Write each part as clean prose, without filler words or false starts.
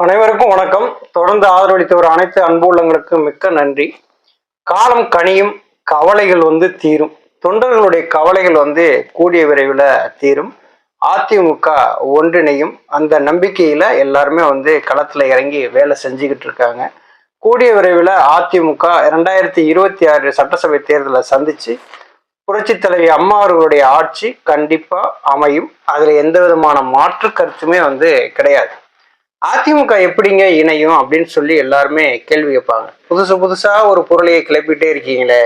அனைவருக்கும் வணக்கம். தொடர்ந்து ஆதரவளித்தவர் அனைத்து அன்பு உள்ளங்களுக்கு மிக்க நன்றி. காலம் கனியும், கவலைகள் தீரும். தொண்டர்களுடைய கவலைகள் கூடிய விரைவில் தீரும். அதிமுக ஒன்றிணையும். அந்த நம்பிக்கையில எல்லாருமே களத்துல இறங்கி வேலை செஞ்சுக்கிட்டு இருக்காங்க. கூடிய விரைவில் அதிமுக 2026 சட்டசபை தேர்தலை சந்திச்சு புரட்சி தலைவி அம்மா அவர்களுடைய ஆட்சி கண்டிப்பா அமையும். அதுல எந்த விதமான மாற்று கருத்துமே கிடையாது. அதிமுக எப்படிங்க இணையும் அப்படின்னு சொல்லி எல்லாருமே கேள்வி கேட்பாங்க. புதுசா ஒரு பொருளையை கிளப்பிட்டே இருக்கீங்களே.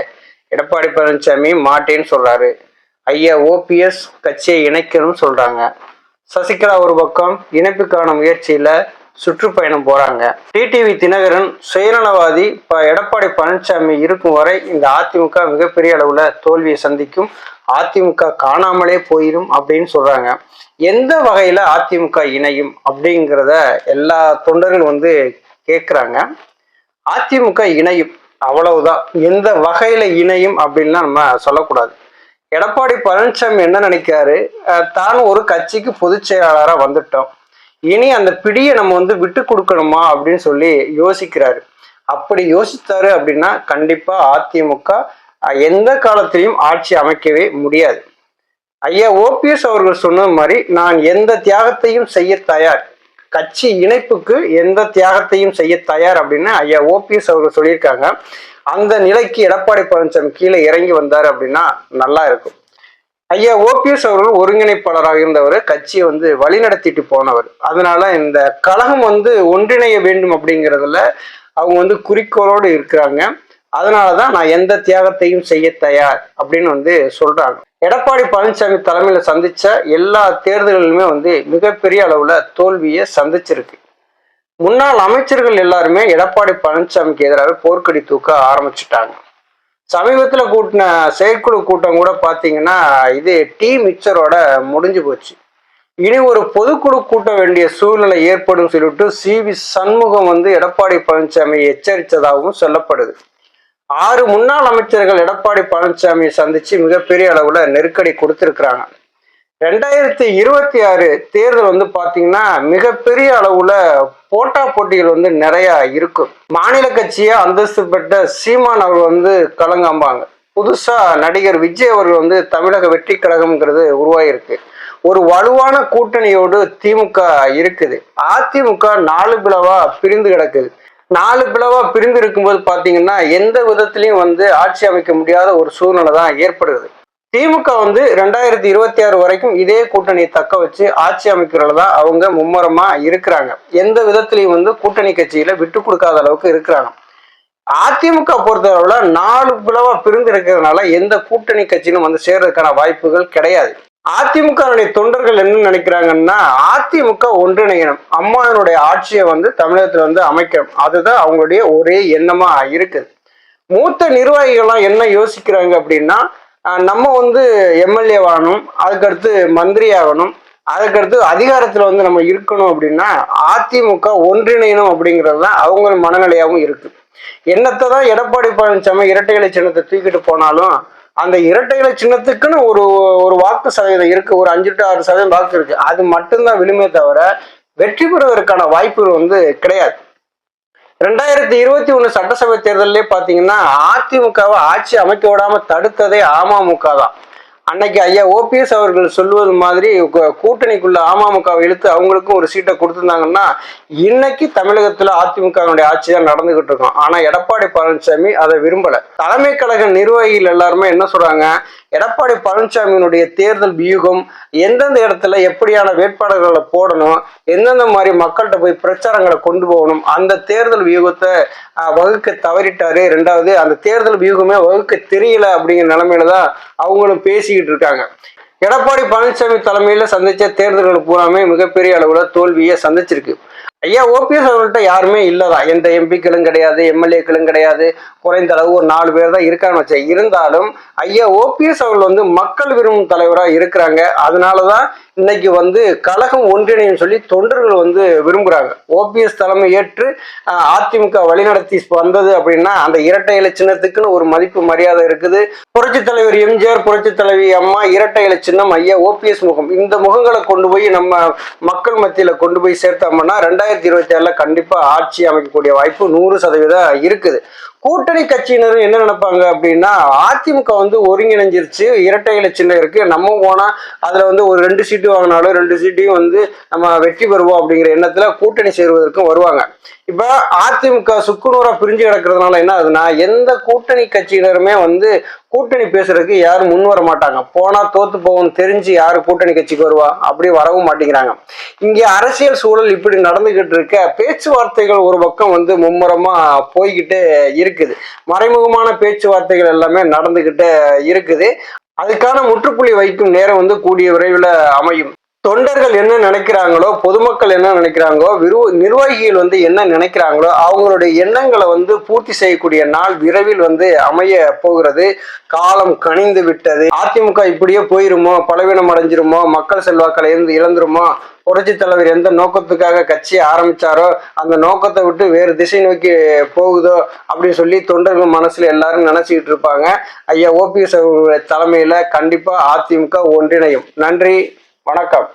எடப்பாடி பழனிசாமி மாட்டேன்னு சொல்றாரு. ஐயா ஓபிஎஸ் கட்சியை இணைக்கணும்னு சொல்றாங்க. சசிகலா ஒரு பக்கம் இணைப்புக்கான முயற்சியில சுற்றுப்பயணம் போறாங்க. டிடிவி தினகரன் சுயநலவாதி. எடப்பாடி பழனிசாமி இருக்கும் வரை இந்த அதிமுக மிகப்பெரிய அளவுல தோல்வியை சந்திக்கும். அதிமுக காணாமலே போயிடும் அப்படின்னு சொல்றாங்க. எந்த வகையில அதிமுக இணையும் அப்படிங்கிறத எல்லா தொண்டர்கள் கேட்குறாங்க. அதிமுக இணையும், அவ்வளவுதான். எந்த வகையில இணையும் அப்படின்லாம் நம்ம சொல்லக்கூடாது. எடப்பாடி பழனிசாமி என்ன நினைக்கிறாரு, தான் ஒரு கட்சிக்கு பொதுச் செயலாளராக வந்துட்டோம், இனி அந்த பிடியை நம்ம விட்டு கொடுக்கணுமா அப்படின்னு சொல்லி யோசிக்கிறாரு. அப்படி யோசித்தாரு அப்படின்னா கண்டிப்பா அதிமுக எந்த காலத்திலையும் ஆட்சி அமைக்கவே முடியாது. ஐயா ஓபிஎஸ் அவர்கள் சொன்ன மாதிரி நான் எந்த தியாகத்தையும் செய்ய தயார், கட்சி இணைப்புக்கு எந்த தியாகத்தையும் செய்ய தயார் அப்படின்னு ஐயா ஓபிஎஸ் அவர்கள் சொல்லியிருக்காங்க. அந்த நிலைக்கு எடப்பாடி பழனிசாமி கீழே இறங்கி வந்தார் அப்படின்னா நல்லா இருக்கும். ஐயா ஓபிஎஸ் அவர்கள் ஒருங்கிணைப்பாளராக இருந்தவர், கட்சியை வழிநடத்திட்டு போனவர். அதனால இந்த கழகம் ஒன்றிணைய வேண்டும் அப்படிங்கிறதுல அவங்க குறிக்கோளோடு இருக்கிறாங்க. அதனாலதான் நான் எந்த தியாகத்தையும் செய்ய தயார் அப்படின்னு சொல்றாங்க. எடப்பாடி பழனிசாமி தலைமையில சந்திச்ச எல்லா தேர்தல்களுமே மிகப்பெரிய அளவுல தோல்வியை சந்திச்சிருக்கு. முன்னாள் அமைச்சர்கள் எல்லாருமே எடப்பாடி பழனிசாமிக்கு எதிராக போர்க்கடி தூக்க ஆரம்பிச்சுட்டாங்க. சமீபத்துல கூட்டின செயற்குழு கூட்டம் கூட பாத்தீங்கன்னா இது டீ மிக்சரோட முடிஞ்சு போச்சு. இனி ஒரு பொதுக்குழு கூட்ட வேண்டிய சூழ்நிலை ஏற்படும் சொல்லிட்டு சி.வி. சண்முகம் எடப்பாடி பழனிசாமி எச்சரித்ததாகவும் சொல்லப்படுது. 6 முன்னாள் அமைச்சர்கள் எடப்பாடி பழனிசாமியை சந்திச்சு மிகப்பெரிய அளவுல நெருக்கடி கொடுத்திருக்கிறாங்க. 2026 தேர்தல் பாத்தீங்கன்னா மிகப்பெரிய அளவுல போட்டா போட்டிகள் நிறைய இருக்கும். மாநில கட்சியா அந்தஸ்து பெற்ற சீமான் அவர் கலங்காம்பாங்க. புதுசா நடிகர் விஜய் அவர்கள் தமிழக வெற்றி கழகம்ங்கிறது உருவாயிருக்கு. ஒரு வலுவான கூட்டணியோடு திமுக இருக்குது. அதிமுக 4 பிளவா பிரிந்து கிடக்குது. 4 பிளவா பிரிந்து இருக்கும்போது பாத்தீங்கன்னா எந்த விதத்திலையும் ஆட்சி அமைக்க முடியாத ஒரு சூழ்நிலை தான் ஏற்படுது. திமுக 2026 வரைக்கும் இதே கூட்டணியை தக்க வச்சு ஆட்சி அமைக்கிறதுல தான் அவங்க மும்முரமா இருக்கிறாங்க. எந்த விதத்திலையும் கூட்டணி கட்சியில விட்டு கொடுக்காத அளவுக்கு இருக்கிறாங்க. அதிமுக பொறுத்தளவுல 4 பிளவா பிரிந்து இருக்கிறதுனால எந்த கூட்டணி கட்சியும் சேர்றதுக்கான வாய்ப்புகள் கிடையாது. அதிமுக தொண்டர்கள் என்ன நினைக்கிறாங்கன்னா அதிமுக ஒன்றிணையணும், அம்மாவினுடைய ஆட்சியை தமிழகத்துல அமைக்கணும். அதுதான் அவங்களுடைய ஒரே எண்ணமா இருக்குது. மூத்த நிர்வாகிகள்லாம் என்ன யோசிக்கிறாங்க அப்படின்னா நம்ம எம்எல்ஏ ஆகணும், அதுக்கடுத்து மந்திரி ஆகணும், அதுக்கடுத்து அதிகாரத்துல நம்ம இருக்கணும் அப்படின்னா அதிமுக ஒன்றிணையணும் அப்படிங்கிறது தான் அவங்க மனநிலையாகவும் இருக்கு. என்னத்தை தான் எடப்பாடி பழனிசாமி இரட்டை இலை சின்னத்தை தூக்கிட்டு போனாலும் அந்த இரட்டை இலை சின்னத்துக்குன்னு ஒரு வாக்கு சதவீதம் இருக்கு. ஒரு 5 to 6% வாக்கு இருக்கு. அது மட்டும்தான் விழுமே தவிர வெற்றி பெறுவதற்கான வாய்ப்புகள் கிடையாது. 2021 சட்டசபை தேர்தலே பாத்தீங்கன்னா அதிமுகவை ஆட்சி அமைக்க விடாம தடுத்ததே அமமுக தான். அன்னைக்கு ஐயா ஓபிஎஸ் அவர்கள் சொல்வது மாதிரி கூட்டணிக்குள்ள அமமுகவை இழுத்து அவங்களுக்கும் ஒரு சீட்டை கொடுத்திருந்தாங்கன்னா இன்னைக்கு தமிழகத்துல அதிமுகவினுடைய ஆட்சி தான் நடந்துகிட்டு இருக்கும். ஆனா எடப்பாடி பழனிசாமி அதை விரும்பல. தலைமை கழக நிர்வாகிகள் எல்லாருமே என்ன சொல்றாங்க, எடப்பாடி பழனிசாமியினுடைய தேர்தல் வியூகம், எந்தெந்த இடத்துல எப்படியான வேட்பாளர்களை போடணும், எந்தெந்த மாதிரி மக்கள்கிட்ட போய் பிரச்சாரங்களை கொண்டு போகணும், அந்த தேர்தல் வியூகத்தை வகுக்க தவறிட்டாரு. 2வது அந்த தேர்தல் வியூகமே வகுக்க தெரியல அப்படிங்கிற நிலைமையில தான் அவங்களும் பேசிக்கிட்டு இருக்காங்க. எடப்பாடி பழனிசாமி தலைமையில சந்திச்ச தேர்தல்கள் பூராமே மிகப்பெரிய அளவுல தோல்வியை சந்திச்சிருக்கு. ஐயா ஓபிஎஸ் அவர்கள்ட்ட யாருமே இல்லதான், எந்த எம்பிக்களும் கிடையாது, எம்எல்ஏக்களும் கிடையாது, குறைந்த அளவு ஒரு 4 பேர் தான் இருக்கான்னு வச்சேன். இருந்தாலும் ஐயா ஓபிஎஸ் அவர்கள் மக்கள் விரும்பும் தலைவராக இருக்கிறாங்க. அதனாலதான் இன்னைக்கு வந்து கழகம் ஒன்றிணையும் சொல்லி தொண்டர்கள் வந்து விரும்புறாங்க. ஓபிஎஸ் தலைமை ஏற்று அதிமுக வழிநடத்தி வந்தது அப்படின்னா அந்த இரட்டை இலை சின்னத்துக்குன்னு ஒரு மதிப்பு மரியாதை இருக்குது. புரட்சி தலைவர் எம்ஜிஆர், புரட்சி தலைவி அம்மா, இரட்டை இலை சின்னம், ஐயா ஓபிஎஸ் முகம், இந்த முகங்களை கொண்டு போய் நம்ம மக்கள் மத்தியில கொண்டு போய் சேர்த்தோம்னா 2027 கண்டிப்பா ஆட்சி அமைக்கக்கூடிய வாய்ப்பு 100% இருக்குது. கூட்டணி கட்சியினரும் என்ன நினைப்பாங்க அப்படின்னா, அதிமுக வந்து ஒருங்கிணைஞ்சிருச்சு, இரட்டை இலை சின்னம் இருக்கு, நம்ம போனா அதுல வந்து ஒரு 2 சீட்டு வாங்கினாலும் 2 சீட்டையும் வந்து நம்ம வெற்றி பெறுவோம் அப்படிங்கிற எண்ணத்துல கூட்டணி சேருவதற்கும் வருவாங்க. இப்ப அதிமுக சுக்குநூறா பிரிஞ்சு கிடக்கிறதுனால என்ன ஆகுதுன்னா, எந்த கூட்டணி கட்சியினருமே வந்து கூட்டணி பேசுறதுக்கு யாரும் முன் வர மாட்டாங்க. போனா தோத்து போகும் தெரிஞ்சு யாரு கூட்டணி கட்சிக்கு வருவா, அப்படி வரவும் மாட்டேங்கிறாங்க. இங்க அரசியல் சூழல் இப்படி நடந்துகிட்டு இருக்க, பேச்சுவார்த்தைகள் ஒரு பக்கம் வந்து மும்முரமா போய்கிட்டே இருக்குது. மறைமுகமான பேச்சுவார்த்தைகள் எல்லாமே நடந்துகிட்டே இருக்குது. அதுக்கான முற்றுப்புள்ளி வைக்கும் நேரம் வந்து கூடிய விரைவில் அமையும். தொண்டர்கள் என்ன நினைக்கிறாங்களோ, பொதுமக்கள் என்ன நினைக்கிறாங்களோ, நிர்வாகிகள் வந்து என்ன நினைக்கிறாங்களோ, அவங்களுடைய எண்ணங்களை வந்து பூர்த்தி செய்யக்கூடிய நாள் விரைவில் வந்து அமைய போகிறது. காலம் கனிந்து விட்டது. அதிமுக இப்படியே போயிருமோ, பலவீனம் அடைஞ்சிருமோ, மக்கள் செல்வாக்களை இழந்துருமோ, புரட்சி தலைவர் எந்த நோக்கத்துக்காக கட்சியை ஆரம்பிச்சாரோ அந்த நோக்கத்தை விட்டு வேறு திசை நோக்கி போகுதோ அப்படின்னு சொல்லி தொண்டர்கள் மனசுல எல்லாரும் நினைச்சுக்கிட்டு இருப்பாங்க. ஐயா ஓபிஎஸ் தலைமையில கண்டிப்பா அதிமுக ஒன்றிணையும். நன்றி, வணக்கம்.